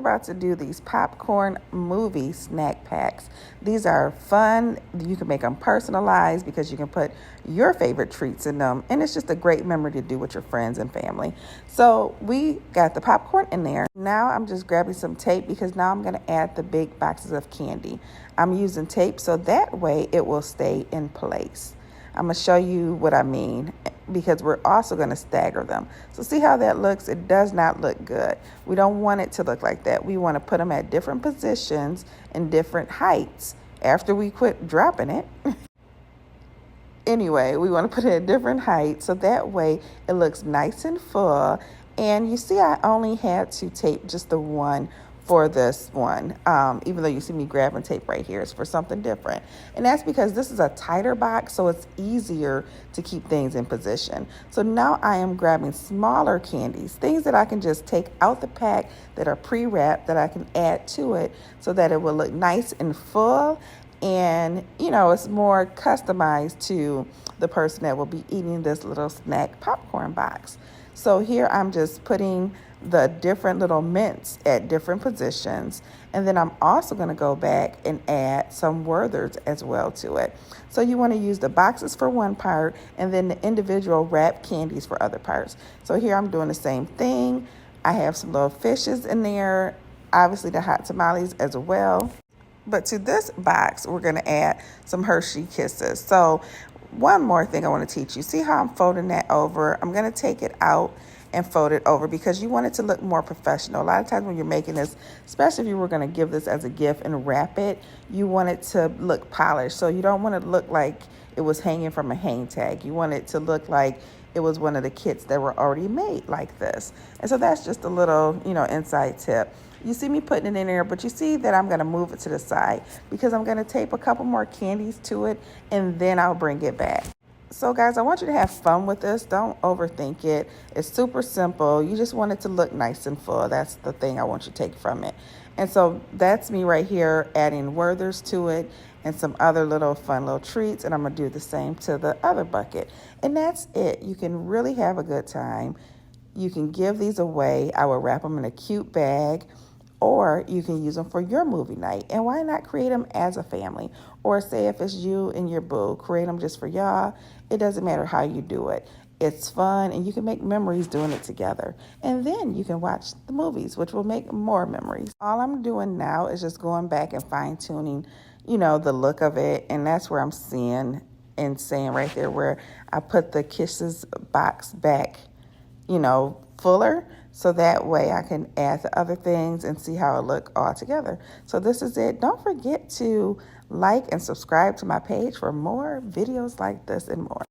about to do these popcorn movie snack packs. These are fun. You can make them personalized because you can put your favorite treats in them. And it's just a great memory to do with your friends and family. So we got the popcorn in there. Now I'm just grabbing some tape because now I'm going to add the big boxes of candy. I'm using tape so that way it will stay in place. I'm going to show you what I mean because we're also going to stagger them. So see how that looks? It does not look good. We don't want it to look like that. We want to put them at different positions and different heights after we quit dropping it. Anyway, we want to put it at different heights so that way it looks nice and full. And you see I only had to tape just the one for this one, even though you see me grabbing tape right here. It's for something different. And that's because this is a tighter box, so it's easier to keep things in position. So now I am grabbing smaller candies, things that I can just take out the pack that are pre-wrapped that I can add to it so that it will look nice and full. And, you know, it's more customized to the person that will be eating this little snack popcorn box. So here I'm just putting the different little mints at different positions. And then I'm also going to go back and add some Werthers as well to it. So you want to use the boxes for one part and then the individual wrapped candies for other parts. So here I'm doing the same thing. I have some little fishes in there, obviously the hot tamales as well. But to this box, we're going to add some Hershey Kisses. So one more thing I want to teach you. See how I'm folding that over? I'm going to take it out and fold it over because you want it to look more professional. A lot of times when you're making this, especially if you were going to give this as a gift and wrap it, you want it to look polished. So you don't want it to look like it was hanging from a hang tag. You want it to look like it was one of the kits that were already made like this. And so that's just a little, inside tip. You see me putting it in there, but you see that I'm going to move it to the side because I'm going to tape a couple more candies to it and then I'll bring it back. So guys, I want you to have fun with this. Don't overthink it. It's super simple. You just want it to look nice and full. That's the thing I want you to take from it. And so that's me right here adding Werthers to it and some other little fun little treats. And I'm going to do the same to the other bucket. And that's it. You can really have a good time. You can give these away. I will wrap them in a cute bag. Or you can use them for your movie night. And why not create them as a family? Or say if it's you and your boo, create them just for y'all. It doesn't matter how you do it. It's fun and you can make memories doing it together. And then you can watch the movies, which will make more memories. All I'm doing now is just going back and fine tuning, the look of it. And that's where I'm seeing and saying right there where I put the Kisses box back, fuller. So that way I can add the other things and see how it look all together. So this is it. Don't forget to like and subscribe to my page for more videos like this and more.